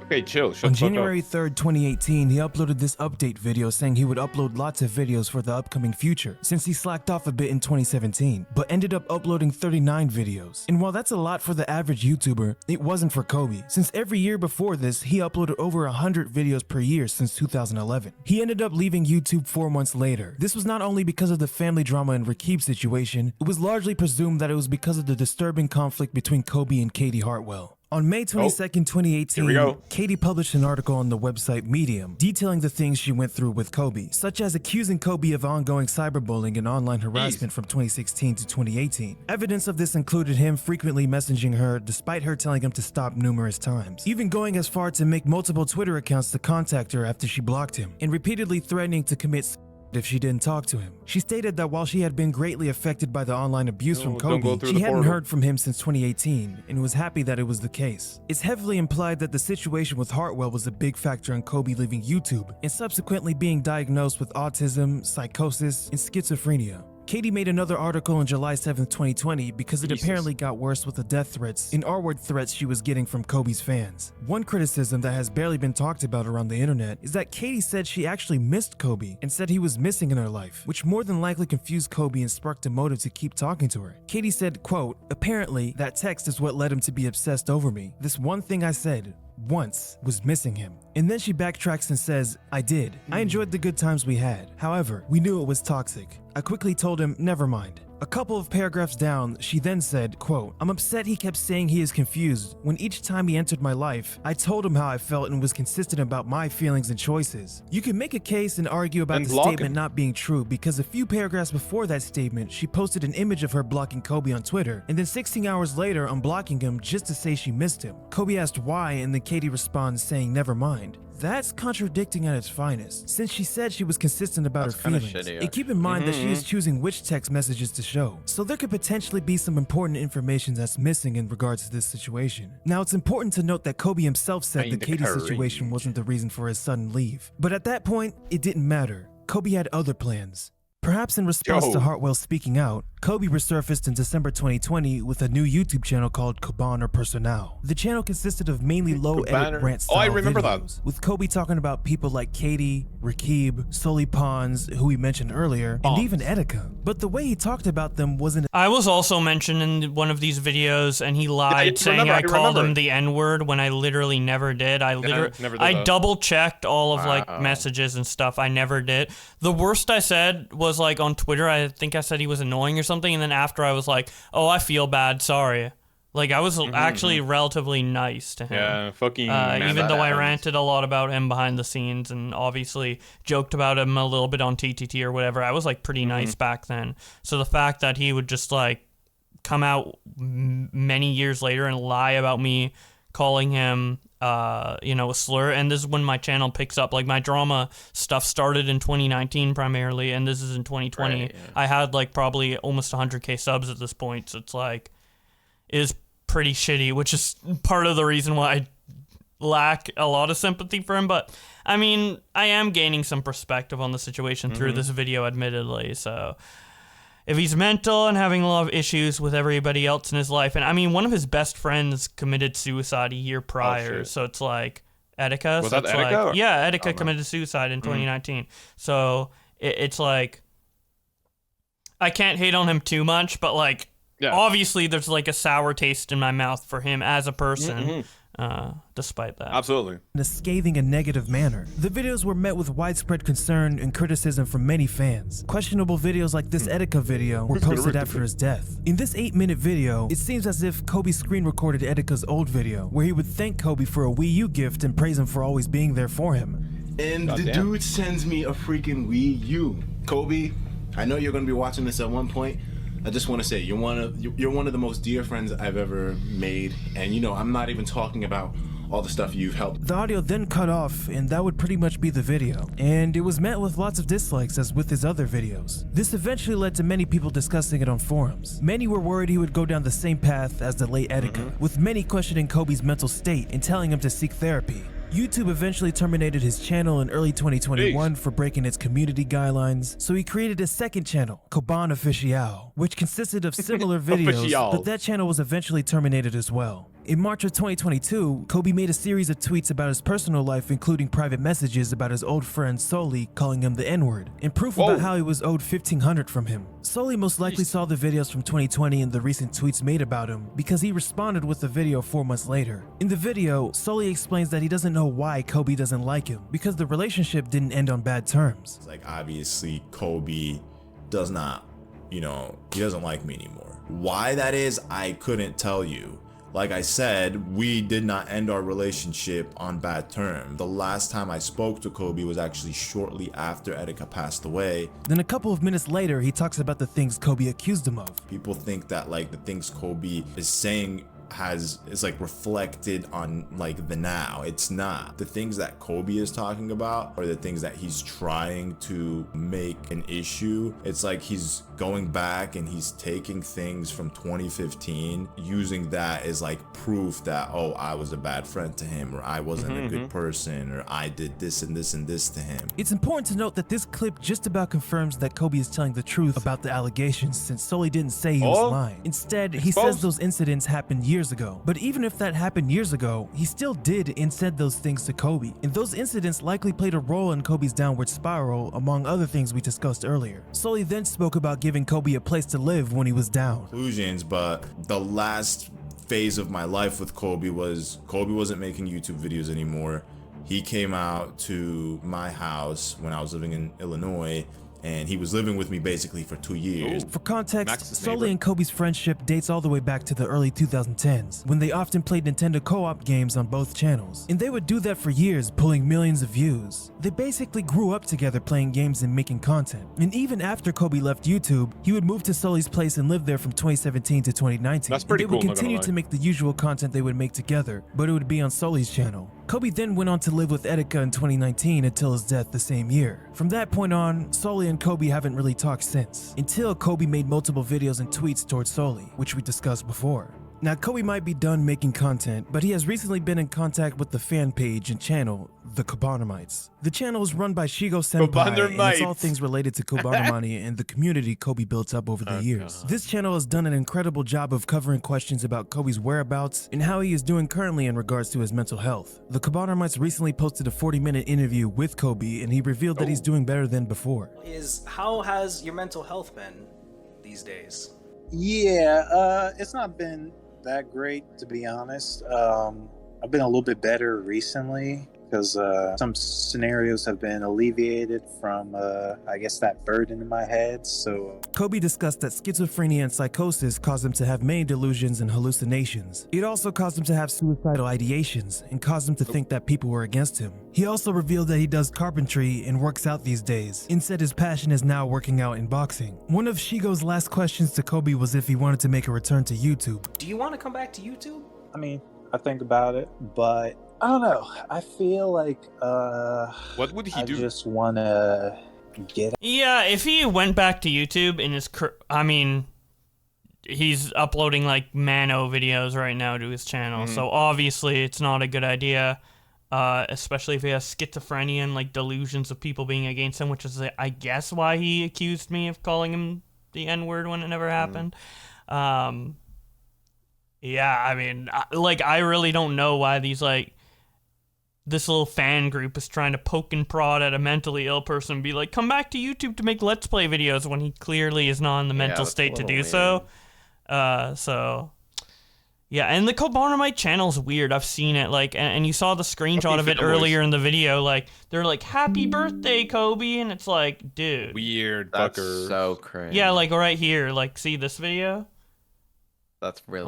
B: Okay, chill.
C: On January 3rd, 2018, he uploaded this update video saying he would upload lots of videos for the upcoming future, since he slacked off a bit in 2017, but ended up uploading 39 videos. And while that's a lot for the average YouTuber, it wasn't for Kobe, since every year before this, he uploaded over 100 videos per year since 2011. He ended up leaving YouTube 4 months later. This was not only because of the family drama and Rakib's situation, it was largely presumed that it was because of the disturbing conflict between Kobe and Katie Hartwell. On May 22nd, 2018, Katie published an article on the website Medium detailing the things she went through with Kobe, such as accusing Kobe of ongoing cyberbullying and online harassment from 2016 to 2018. Evidence of this included him frequently messaging her despite her telling him to stop numerous times, even going as far to make multiple Twitter accounts to contact her after she blocked him, and repeatedly threatening to commit if she didn't talk to him. She stated that while she had been greatly affected by the online abuse from Kobe, she hadn't heard from him since 2018 and was happy that it was the case. It's heavily implied that the situation with Hartwell was a big factor in Kobe leaving YouTube and subsequently being diagnosed with autism, psychosis, and schizophrenia. Katie made another article on July 7th, 2020 because it apparently got worse with the death threats and R-word threats she was getting from Kobe's fans. One criticism that has barely been talked about around the internet is that Katie said she actually missed Kobe and said he was missing in her life, which more than likely confused Kobe and sparked a motive to keep talking to her. Katie said, quote, "Apparently, that text is what led him to be obsessed over me. This one thing I said once was missing him." And then she backtracks and says, "I did. I enjoyed the good times we had. However, we knew it was toxic. I quickly told him, never mind. A couple of paragraphs down, she then said, quote, "I'm upset he kept saying he is confused. When each time he entered my life, I told him how I felt and was consistent about my feelings and choices." You can make a case and argue about the statement not being true because a few paragraphs before that statement, she posted an image of her blocking Kobe on Twitter, and then 16 hours later unblocking him just to say she missed him. Kobe asked why, and then Katie responds saying, "Never mind." That's contradicting at its finest, since she said she was consistent about her feelings.
D: Shitty,
C: and keep in mind that she is choosing which text messages to show, so there could potentially be some important information that's missing in regards to this situation. Now, it's important to note that Kobe himself said the Katie situation wasn't the reason for his sudden leave, but at that point, it didn't matter. Kobe had other plans. Perhaps in response to Hartwell speaking out, Kobe resurfaced in December 2020 with a new YouTube channel called Cobanermani456. The channel consisted of mainly low-edit rant-style videos, with Kobe talking about people like Katie, Rakib, Sully Pons, who we mentioned earlier, and even Etika. But the way he talked about them wasn't...
A: I was also mentioned in one of these videos, and he lied saying I called him the N-word when I literally never did. I double-checked all of like messages and stuff. I never did. The worst I said was like on Twitter, I think I said he was annoying or something, and then after I was like, "Oh, I feel bad, sorry." Like I was actually relatively nice to him.
B: Yeah, fucking.
A: Even though I ranted a lot about him behind the scenes and obviously joked about him a little bit on TTT or whatever, I was like pretty nice back then. So the fact that he would just like come out many years later and lie about me calling him a slur, and this is when my channel picks up. Like my drama stuff started in 2019 primarily, and this is in 2020. Right, yeah. I had like probably almost 100k subs at this point, so it's like is pretty shitty, which is part of the reason why I lack a lot of sympathy for him. But I mean, I am gaining some perspective on the situation through this video, admittedly. So if he's mental and having a lot of issues with everybody else in his life, and I mean, one of his best friends committed suicide a year prior, so it's like Etika.
B: Was
A: so
B: that
A: it's
B: Etika?
A: Like, yeah, Etika committed suicide in 2019. So it's like I can't hate on him too much, but like obviously there's like a sour taste in my mouth for him as a person. Despite that.
B: Absolutely.
C: In a scathing and negative manner. The videos were met with widespread concern and criticism from many fans. Questionable videos like this Etika video were posted after his death. In this 8-minute video, it seems as if Kobe screen recorded Etika's old video, where he would thank Kobe for a Wii U gift and praise him for always being there for him.
M: And the dude sends me a freaking Wii U. Kobe, I know you're gonna be watching this at one point. I just want to say you're one of the most dear friends I've ever made, and I'm not even talking about all the stuff you've helped.
C: The audio then cut off, and that would pretty much be the video. And it was met with lots of dislikes as with his other videos. This eventually led to many people discussing it on forums. Many were worried he would go down the same path as the late Etika, with many questioning Kobe's mental state and telling him to seek therapy. YouTube eventually terminated his channel in early 2021 for breaking its community guidelines, so he created a second channel, Cobanermani456, which consisted of similar videos, but that channel was eventually terminated as well. In March of 2022, Kobe made a series of tweets about his personal life, including private messages about his old friend Sully calling him the N-word, and proof about how he was owed $1,500 from him. Sully most likely saw the videos from 2020 and the recent tweets made about him because he responded with the video 4 months later. In the video, Sully explains that he doesn't know why Kobe doesn't like him because the relationship didn't end on bad terms.
N: Like, obviously Kobe does not, he doesn't like me anymore. Why that is, I couldn't tell you. Like I said, we did not end our relationship on bad terms. The last time I spoke to Kobe was actually shortly after Etika passed away.
C: Then a couple of minutes later, he talks about the things Kobe accused him of.
N: People think that like the things Kobe is saying is like reflected on like the now. It's not. The things that Kobe is talking about are the things that he's trying to make an issue. It's like he's going back and he's taking things from 2015, using that as like proof that, oh, I was a bad friend to him, or I wasn't a good person, or I did this and this and this to him.
C: It's important to note that this clip just about confirms that Kobe is telling the truth about the allegations, since Sully didn't say he was lying. Instead, he says those incidents happened years ago. But even if that happened years ago, he still did and said those things to Kobe. And those incidents likely played a role in Kobe's downward spiral, among other things we discussed earlier. Sully then spoke about giving Kobe a place to live when he was down.
N: Conclusions, but the last phase of my life with Kobe wasn't making YouTube videos anymore. He came out to my house when I was living in Illinois, and he was living with me basically for 2 years.
C: For context, Sully and Kobe's friendship dates all the way back to the early 2010s, when they often played Nintendo co-op games on both channels. And they would do that for years, pulling millions of views. They basically grew up together playing games and making content. And even after Kobe left YouTube, he would move to Sully's place and live there from 2017 to 2019.
B: That's pretty cool.
C: They would continue to make the usual content they would make together, but it would be on Sully's channel. Kobe then went on to live with Etika in 2019 until his death the same year. From that point on, Sully and Kobe haven't really talked since, until Kobe made multiple videos and tweets towards Sully, which we discussed before. Now, Kobe might be done making content, but he has recently been in contact with the fan page and channel, the Cobanermites. The channel is run by Shigo Senpai, and it's all things related to Cobanermani and the community Kobe built up over the years. This channel has done an incredible job of covering questions about Kobe's whereabouts and how he is doing currently in regards to his mental health. The Cobanermites recently posted a 40-minute interview with Kobe, and he revealed that he's doing better than before.
O: How has your mental health been these days?
P: Yeah, it's not been that great, to be honest. I've been a little bit better recently because some scenarios have been alleviated from, I guess, that burden in my head. So
C: Kobe discussed that schizophrenia and psychosis caused him to have many delusions and hallucinations. It also caused him to have suicidal ideations and caused him to think that people were against him. He also revealed that he does carpentry and works out these days, and said his passion is now working out in boxing. One of Shigo's last questions to Kobe was if he wanted to make a return to YouTube.
O: Do you want to come back to YouTube?
P: I mean, I think about it, but I don't know. I feel like
B: what would he do?
P: I just want to get.
A: Yeah, if he went back to YouTube in his, I mean, he's uploading like Mano videos right now to his channel, so obviously it's not a good idea. Especially if he has schizophrenia and like delusions of people being against him, which is, I guess, why he accused me of calling him the N-word when it never happened. Yeah, I mean, I really don't know why this little fan group is trying to poke and prod at a mentally ill person and be like, come back to YouTube to make Let's Play videos when he clearly is not in the mental state to do so. Yeah, and the Cobanermite channel's weird. I've seen it, and you saw the screenshot of it earlier in the video. They're like, "Happy birthday, Kobe," and it's like, dude,
B: weird
D: That's
B: fucker.
D: so crazy.
A: Yeah, right here, see this video.
D: That's really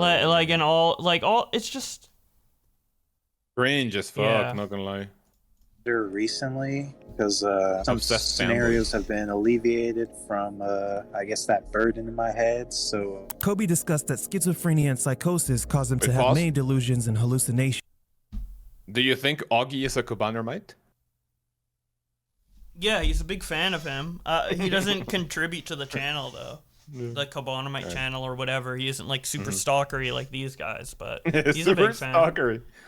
A: it's just
B: cringe as fuck. Not gonna lie.
P: Recently, because some scenarios have been alleviated from, I guess, that burden in my head. So
C: Kobe discussed that schizophrenia and psychosis caused him to have many delusions and hallucinations.
B: Do you think Augie is a Cobanermite?
A: Yeah, he's a big fan of him. He doesn't contribute to the channel though. The Cobanermite channel or whatever. He isn't super stalkery like these guys, but he's a big fan.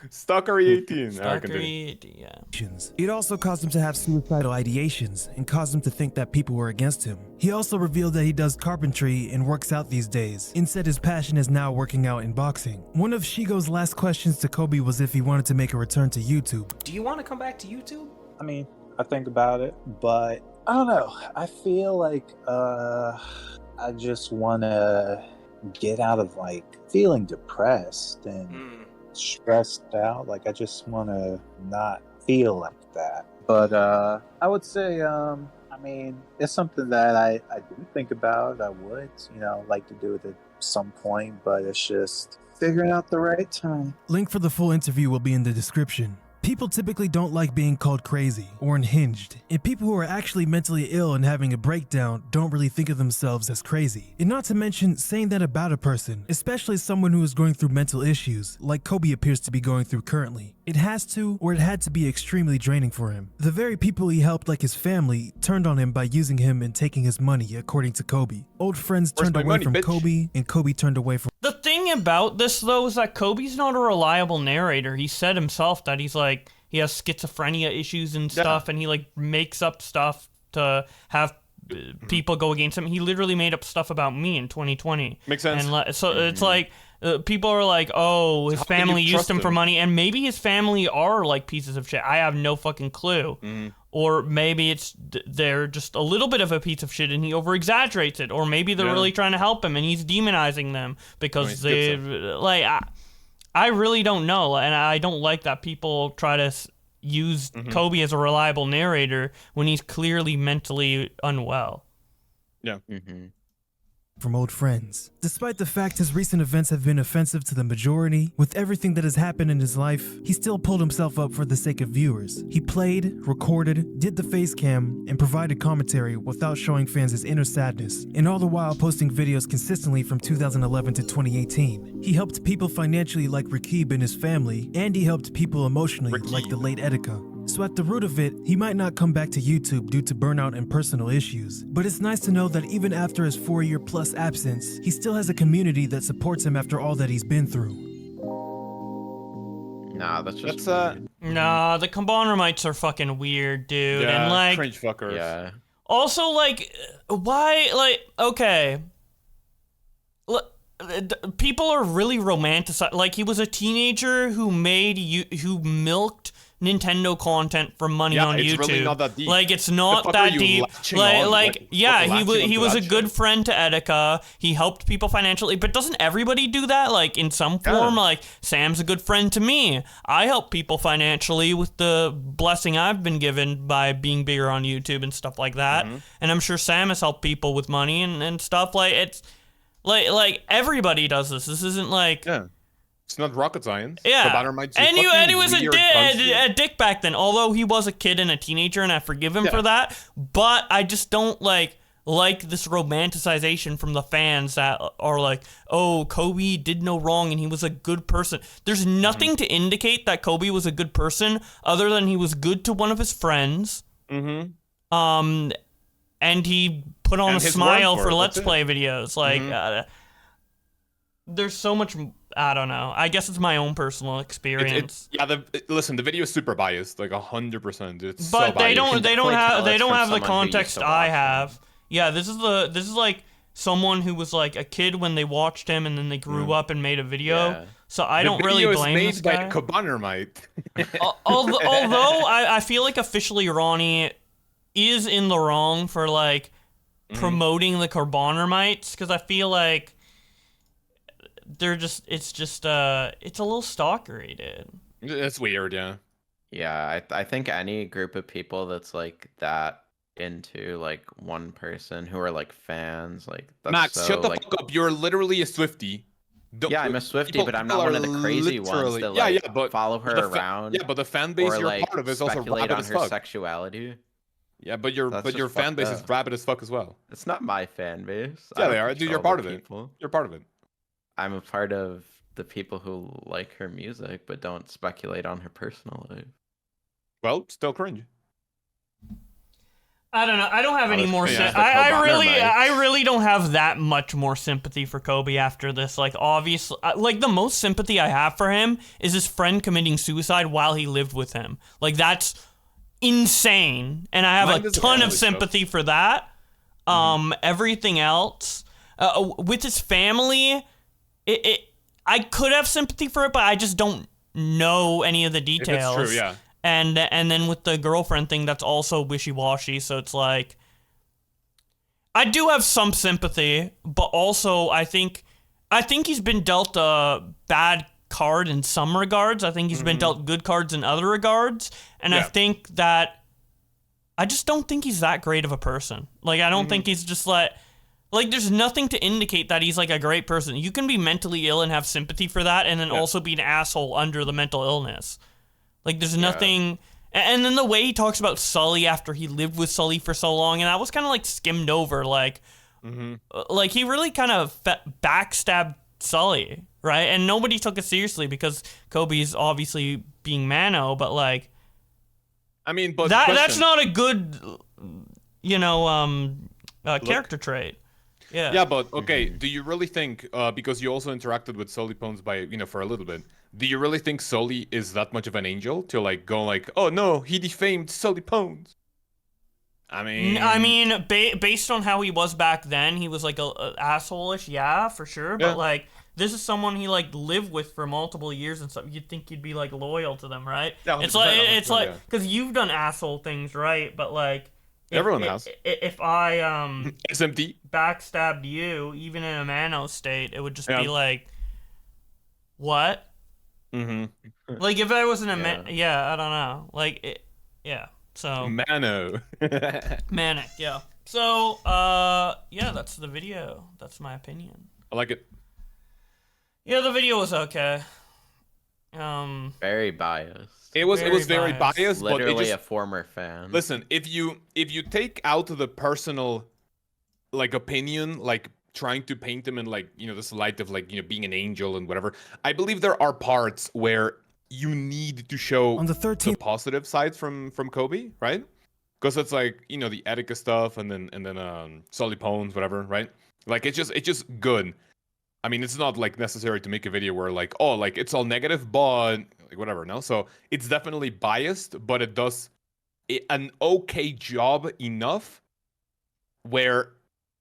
B: Stalkery 18.
A: Stalkery 18, yeah.
C: It also caused him to have suicidal ideations and caused him to think that people were against him. He also revealed that he does carpentry and works out these days, and said his passion is now working out in boxing. One of Shigo's last questions to Kobe was if he wanted to make a return to YouTube.
O: Do you want to come back to YouTube?
P: I mean, I think about it, but I don't know. I feel like I just want to get out of feeling depressed and stressed out. I just want to not feel like that. But I would say, I mean, it's something that I do think about. I would, like to do it at some point, but it's just figuring out the right time.
C: Link for the full interview will be in the description. People typically don't like being called crazy or unhinged, and people who are actually mentally ill and having a breakdown don't really think of themselves as crazy. And not to mention saying that about a person, especially someone who is going through mental issues, like Kobe appears to be going through currently. It has to, or it had to be extremely draining for him. The very people he helped, like his family, turned on him by using him and taking his money, according to Kobe. Old friends turned away from Kobe, and Kobe turned away from...
A: The thing about this, though, is that Kobe's not a reliable narrator. He said himself that he has schizophrenia issues and stuff, and he makes up stuff to have people go against him. He literally made up stuff about me in 2020.
B: Makes sense.
A: And so it's people are like, oh, his family used him for money, and maybe his family are pieces of shit. I have no fucking clue. Or maybe they're just a little bit of a piece of shit and he over-exaggerates it. Or maybe they're really trying to help him and he's demonizing them because I really don't know, and I don't like that people try to use Kobe as a reliable narrator when he's clearly mentally unwell.
B: Yeah.
C: From old friends. Despite the fact his recent events have been offensive to the majority, with everything that has happened in his life, he still pulled himself up for the sake of viewers. He played, recorded, did the face cam, and provided commentary without showing fans his inner sadness, and all the while posting videos consistently from 2011 to 2018. He helped people financially like Rakib and his family, and he helped people emotionally like the late Etika. So at the root of it, he might not come back to YouTube due to burnout and personal issues. But it's nice to know that even after his 4-year-plus absence, he still has a community that supports him after all that he's been through.
D: Nah, that's just
A: Nah, the Cobanermites are fucking weird, dude.
B: Yeah,
A: and like
B: cringe fuckers.
D: Yeah.
A: Also, like, why, like, okay. People are really romanticized. Like, he was a teenager who milked Nintendo content for money on YouTube.
B: Really not that deep.
A: Like, it's not that deep. He was a good friend to Etika. He helped people financially, but doesn't everybody do that? Like, in some form, like, Sam's a good friend to me. I help people financially with the blessing I've been given by being bigger on YouTube and stuff like that. And I'm sure Sam has helped people with money and stuff. Like, it's like everybody does this. This isn't like...
B: Yeah. It's not rocket science.
A: Yeah, and he was a dick back then. Although he was a kid and a teenager, and I forgive him for that. But I just don't like this romanticization from the fans that are like, "Oh, Kobe did no wrong and he was a good person." There's nothing to indicate that Kobe was a good person other than he was good to one of his friends. And he put on a smile for Let's Play videos. Like, there's so much. I don't know. I guess it's my own personal experience.
B: Listen, the video is super biased, like 100%. It's
A: but
B: so biased.
A: They don't have the context I have. Yeah, this is like someone who was like a kid when they watched him, and then they grew up and made a video. Yeah. So I don't really blame this guy.
B: The video is made by Cobanermite.
A: Although I feel like officially Ronnie is in the wrong for like promoting the Cobanermites, because I feel like it's a little stalkery, dude.
B: It's weird, yeah.
D: Yeah, I think any group of people that's like that into like one person who are like fans, like that's
B: Max, shut the fuck up. You're literally a Swiftie.
D: I'm a Swiftie, but I'm not one of the crazy ones that but follow her around.
B: Yeah, but the fan base
D: or,
B: you're
D: like,
B: part of is also rabid as fuck.
D: Sexuality.
B: Yeah, but your fan base is rabid as fuck as well.
D: It's not my fan base.
B: Yeah, they are. Dude, you're part of it. You're part of it.
D: I'm a part of the people who like her music, but don't speculate on her personal life.
B: Well, still cringe.
A: I don't know. I don't have any more. I really don't have that much more sympathy for Kobe after this. Like, obviously, like the most sympathy I have for him is his friend committing suicide while he lived with him. Like, that's insane, and I have a ton of sympathy for that. Everything else, with his family. I could have sympathy for it, but I just don't know any of the details.
B: It's true, yeah.
A: And then with the girlfriend thing, that's also wishy-washy. So it's like, I do have some sympathy, but also I think he's been dealt a bad card in some regards. I think he's been dealt good cards in other regards, and I think that I just don't think he's that great of a person. Like, I don't think he's just like, there's nothing to indicate that he's, like, a great person. You can be mentally ill and have sympathy for that, and then also be an asshole under the mental illness. Like, there's nothing... And then the way he talks about Sully after he lived with Sully for so long, and that was kind of, like, skimmed over. Like, like he really kind of backstabbed Sully, right? And nobody took it seriously because Kobe's obviously being Mano, but, like...
B: I mean, but...
A: That's not a good, character trait. Yeah.
B: Yeah, but okay, do you really think, because you also interacted with Sully Pones for a little bit, do you really think Sully is that much of an angel to like go like, oh no, he defamed Sully Pones? I mean,
A: based on how he was back then, he was like a asshole-ish, yeah, for sure. But like, this is someone he like lived with for multiple years and stuff. You'd think he'd be like loyal to them, right? Yeah, it's like because you've done asshole things, right? But like.
B: Everyone has.
A: If I
B: SMD
A: backstabbed you, even in a Mano state, it would just be like, what? Like if I wasn't a I don't know. Like, so
B: Mano.
A: Manic, yeah. So, yeah, that's the video. That's my opinion.
B: I like it.
A: Yeah, the video was okay.
D: Very biased.
B: It was very biased.
D: Literally
B: but it just,
D: a former fan.
B: Listen, if you take out the personal, like, opinion, like trying to paint them in, like, you know, this light of, like, you know, being an angel and whatever, I believe there are parts where you need to show
C: on the 13th
B: the positive sides from Kobe, right? Because it's like, you know, the Etika stuff and then Sully Pones, whatever, right? Like it's just good. I mean, it's not like necessary to make a video where like, oh, like it's all negative, but like whatever, no? So it's definitely biased, but it does an okay job enough where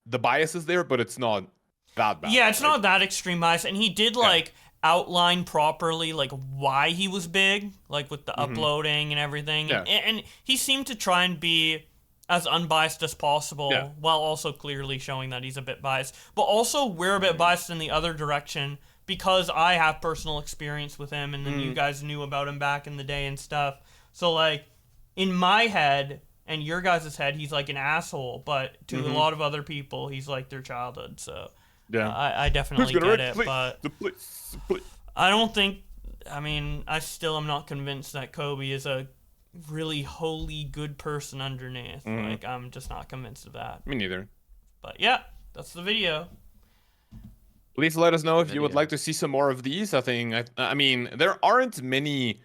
B: the bias is there, but it's not that bad.
A: Yeah, it's not that extreme bias, and he did like outline properly like why he was big, like with the uploading and everything.
B: Yeah.
A: And he seemed to try and be as unbiased as possible while also clearly showing that he's a bit biased. But also we're a bit biased in the other direction because I have personal experience with him and then you guys knew about him back in the day and stuff. So like in my head and your guys' head, he's like an asshole, but to a lot of other people, he's like their childhood. So
B: yeah,
A: I definitely get it, but I don't think, I mean, I still am not convinced that Kobe is a really holy good person underneath. Like, I'm just not convinced of that.
B: Me neither.
A: But yeah, that's the video.
B: Please let us know if you would like to see some more of these. I mean, there aren't many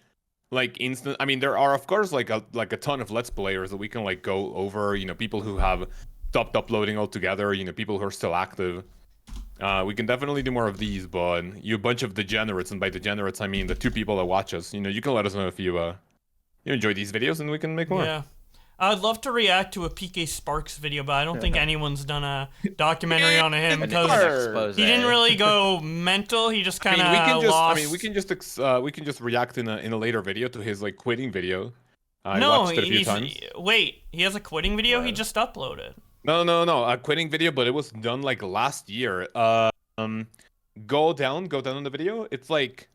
B: like instant. I mean, there are of course like a ton of Let's Players that we can like go over. You know, people who have stopped uploading altogether. You know, people who are still active. We can definitely do more of these, but you a bunch of degenerates, and by degenerates I mean the 2 people that watch us. You know, you can let us know if you enjoy these videos, and we can make more.
A: Yeah, I'd love to react to a PK Sparks video, but I don't think anyone's done a documentary on him because he didn't really go mental. He just kind of lost.
B: I mean, we can just react in a later video to his like quitting video. I
A: no,
B: watched it a few times.
A: Wait, he has a quitting video. He just uploaded.
B: No, a quitting video, but it was done like last year. Go down on the video. It's like,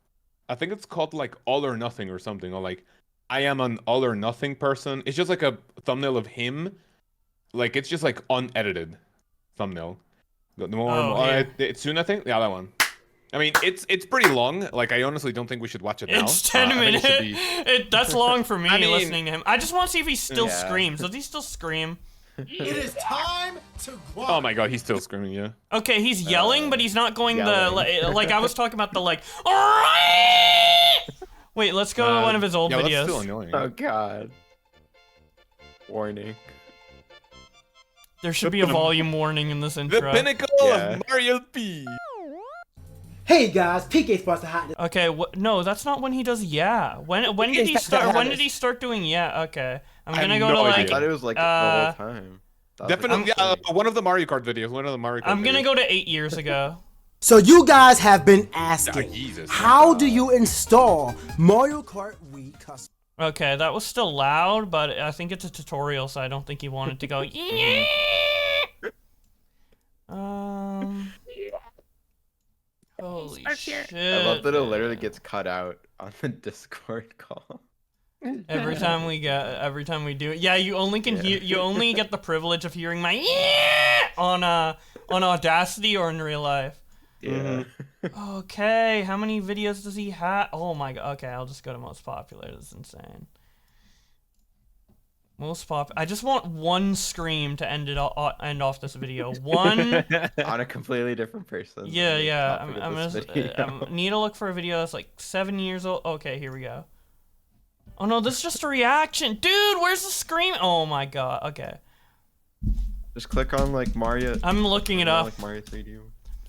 B: I think it's called like All or Nothing or something, or like I am an all or nothing person. It's just like a thumbnail of him, like it's just like unedited thumbnail. It's soon, I think. Yeah, that one. I mean, it's pretty long. Like, I honestly don't think we should watch it now.
A: It's 10 minutes. That's long for me listening to him. I just want to see if he still screams. Does he still scream?
H: It is time to grind.
B: Oh my god, he's still screaming, yeah.
A: Okay, he's yelling, but he's not going like I was talking about the like. Wait, let's go to one of his old videos.
B: That's still annoying.
D: Oh god. Warning.
A: There should be a volume warning in this intro.
B: The pinnacle of Mario P.
K: Hey guys, PK Sports the hot.
A: Okay, no, that's not when he does When did he start? When did he start doing Okay, I'm gonna go to like.
D: I thought it was like the whole time.
B: Definitely, one of the Mario Kart videos.
A: I'm gonna go to 8 years ago.
K: So you guys have been asking, how do you install Mario Kart Wii Custom?
A: Okay, that was still loud, but I think it's a tutorial, so I don't think he wanted to go. Holy shit!
D: I love that it literally gets cut out on the Discord call.
A: Every time we do it, you only can hear. You only get the privilege of hearing my on Audacity or in real life.
D: Yeah.
A: Okay, how many videos does he have? Oh my god. Okay, I'll just go to most popular. This is insane. Most popular. I just want one scream to end off this video. One
D: on a completely different person.
A: Yeah. I need to look for a video that's like 7 years old. Okay, here we go. Oh no, this is just a reaction, dude. Where's the scream? Oh my god. Okay.
D: Just click on like Mario.
A: I'm looking it up.
D: Like Mario 3D.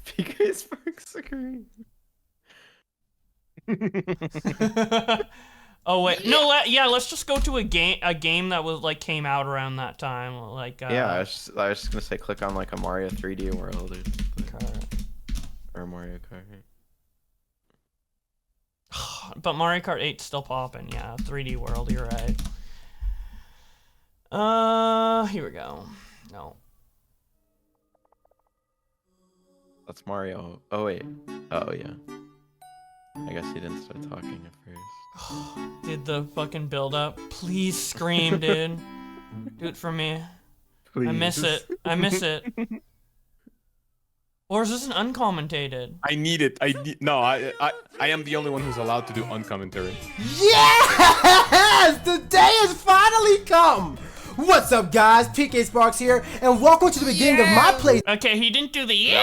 D: PK Sparks screen.
A: Oh wait, no, let's just go to a game that was like came out around that time, like.
D: I was just gonna say click on like a Mario 3D World or something. Or Mario Kart.
A: But Mario Kart 8's still popping, yeah. 3D World, you're right. Here we go. No.
D: That's Mario. Oh wait. Oh yeah. I guess he didn't start talking at first.
A: Did the fucking build up? Please scream, dude. Do it for me.
D: Please.
A: I miss it. I miss it. Or is this an uncommentated?
B: I need it. No, I am the only one who's allowed to do uncommentary.
K: Yes! The day has finally come! What's up, guys? PK Sparks here, and welcome to the beginning of my play.
A: Okay, he didn't do the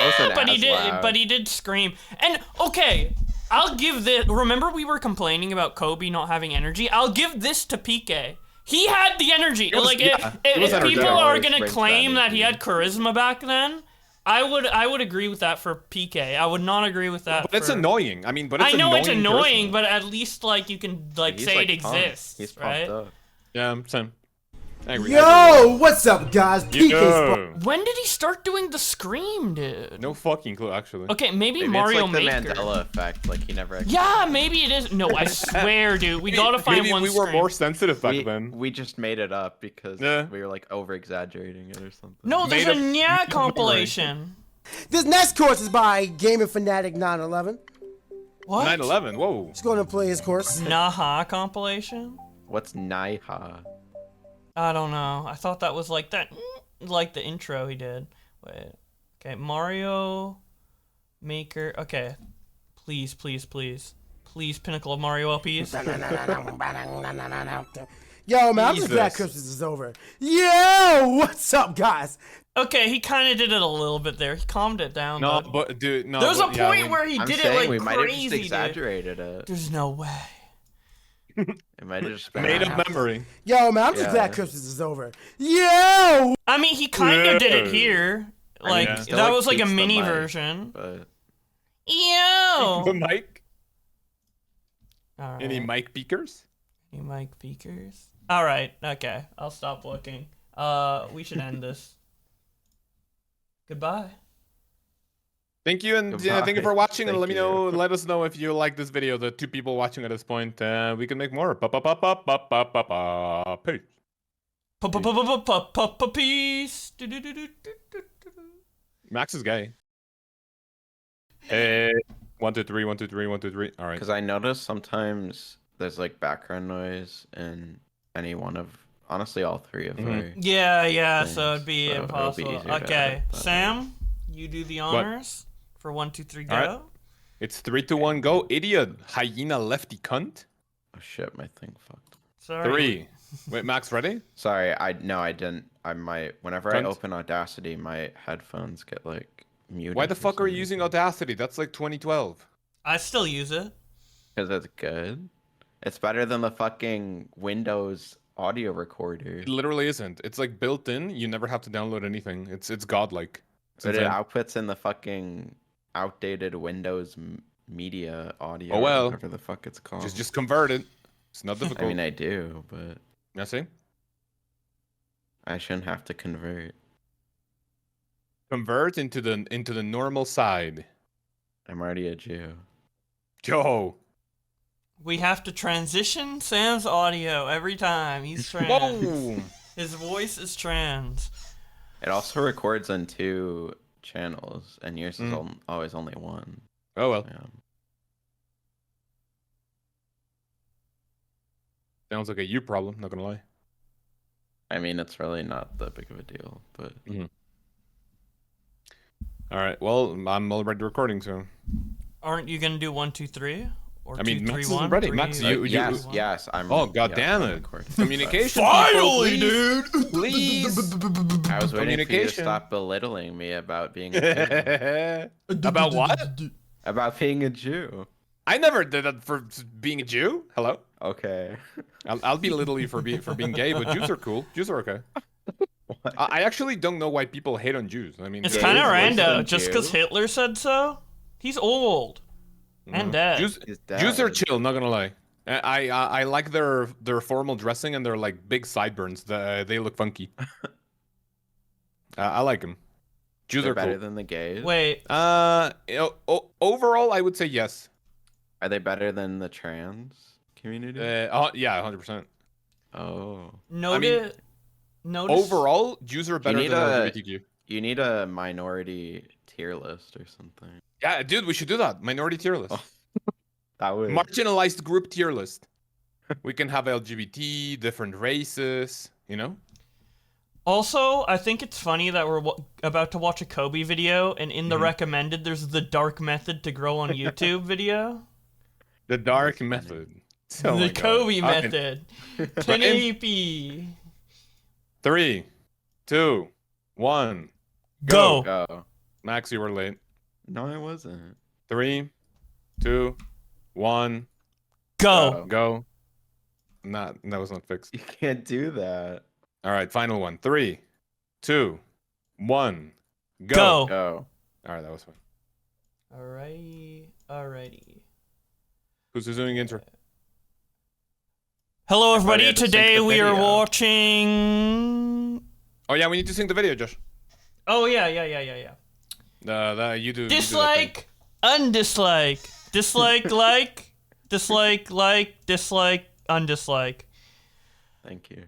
A: but he did scream. And okay, I'll give this. Remember we were complaining about Kobe not having energy? I'll give this to PK. He had the energy. If people are gonna claim that he had charisma back then, I would agree with that for PK. I would not agree with that.
B: But it's annoying. I mean, but it's
A: I know
B: annoying
A: it's annoying,
B: charisma.
A: but at least like you can say it exists.
D: He's
A: right?
D: pumped up.
B: Yeah, same.
K: Yo, what's up, guys? PK Sparks.
A: When did he start doing the scream, dude?
B: No fucking clue, actually.
A: Okay, maybe Mario
D: it's like
A: Maker.
D: the Mandela effect, like he never.
A: Yeah, maybe it is. No, I swear, dude. We gotta find
B: maybe
A: one.
B: we were more sensitive back then.
D: We just made it up because we were like over exaggerating it or something.
A: No, there's a Nya compilation.
K: This next course is by Gaming Fanatic 911.
A: What?
B: 911. Whoa.
K: He's going to play his course.
A: Naha compilation.
D: What's Naiha?
A: I don't know. I thought that was like that, like the intro he did. Wait. Okay, Mario Maker. Okay. Please, please, please. Please, Pinnacle of Mario LPs.
K: Yo, man, I'm just glad Christmas is over. Yo, what's up, guys?
A: Okay, he kind of did it a little bit there. He calmed it down.
B: No,
A: though.
B: but dude, no.
A: There's a point where he did it like
D: we might have
A: crazy.
D: just exaggerated it.
A: There's no way.
D: It might have just been
B: made up memory.
K: Yo, man, I'm just glad Christmas is over. Yo.
A: I mean, he kind of did it here. Like that was like a mini version.
D: But...
A: Yo.
B: The mic.
A: All right.
B: Any mic beakers?
A: Any mic beakers? All right. Okay, I'll stop looking. We should end this. Goodbye.
B: Thank you, and thank you for watching. And let us know if you like this video. The 2 people watching at this point, we can make more. Peace.
A: Peace.
B: Max is gay. Hey, 1 2 3 1 2 3 1 2 3. All right.
D: Because I notice sometimes there's like background noise in any one of, honestly, all 3 of our.
A: Yeah.
D: things,
A: So it'd be impossible. Okay, Sam, you do the honors for 1 2 3 go.
B: Right. It's 3 2 1 go. Idiot, hyena, lefty cunt.
D: Oh shit, my thing fucked.
A: Sorry.
B: 3. Wait, Max, ready?
D: Sorry, I didn't. Whenever I open Audacity, my headphones get like muted.
B: Why the fuck are you using Audacity? That's like 2012.
A: I still use it.
D: Because it's good. It's better than the fucking Windows audio recorder.
B: It literally isn't. It's like built in. You never have to download anything. It's godlike.
D: But it outputs in the fucking outdated Windows media audio.
B: Oh well.
D: Whatever the fuck it's called.
B: Just convert it. It's not difficult.
D: I mean, I do, but.
B: Yeah, see?
D: I shouldn't have to convert.
B: Convert into the normal side.
D: I'm already a Jew.
B: Yo.
A: We have to transition Sam's audio every time. He's trans.
B: Whoa.
A: His voice is trans.
D: It also records on 2 channels, and yours is always only 1.
B: Oh well.
D: Yeah.
B: Sounds like a you problem, not gonna lie.
D: I mean, it's really not that big of a deal, but...
B: Alright, well, I'm already recording, so...
A: Aren't you gonna do 1 2 3? Or
B: I mean,
A: 2 3
B: Max
A: 1?
B: isn't ready. Max,
D: yes, I'm...
B: Oh, god damn it. Communication,
A: Finally,
B: people,
A: dude!
B: Please!
D: I was waiting for you to stop belittling me about being a Jew.
B: About what?
D: About being a Jew.
B: I never did that for being a Jew. Hello?
D: Okay.
B: I'll belittle you for being gay, but Jews are cool. Jews are okay. I actually don't know why people hate on Jews. I mean,
A: it's kind of random. Just because Hitler said so? He's old. And dead.
B: Jews are chill, not gonna lie. I like their formal dressing and their like big sideburns. They look funky. I like them. Jews are
D: better
B: cool.
D: than the gays.
A: Wait.
B: Overall, I would say yes.
D: Are they better than the trans community?
B: Yeah, 100%.
D: Oh.
A: Notice.
B: Overall, Jews are better than LGBTQ.
D: You need a minority tier list or something.
B: Yeah, dude, we should do that. Minority tier list.
D: Oh, that would.
B: Marginalized group tier list. We can have LGBT, different races, you know?
A: Also, I think it's funny that we're about to watch a Kobe video, and in the recommended, there's the dark method to grow on YouTube video.
B: The dark method.
A: Oh the Kobe method. 1080p.
B: 3, 2, 1.
A: Go.
B: Max, you were late.
D: No, I wasn't.
B: 3, 2, 1.
A: Go.
B: That was not fixed.
D: You can't do that.
B: All right, final one. 3, 2, 1.
A: Go.
D: Go.
B: All right, that was fine.
A: Alrighty.
B: Who's doing intro?
A: Hello, everybody. Today we are watching.
B: Oh yeah, we need to sync the video, Josh.
A: Oh yeah.
B: You do.
A: Dislike, undislike, dislike, dislike, undislike.
D: Thank you.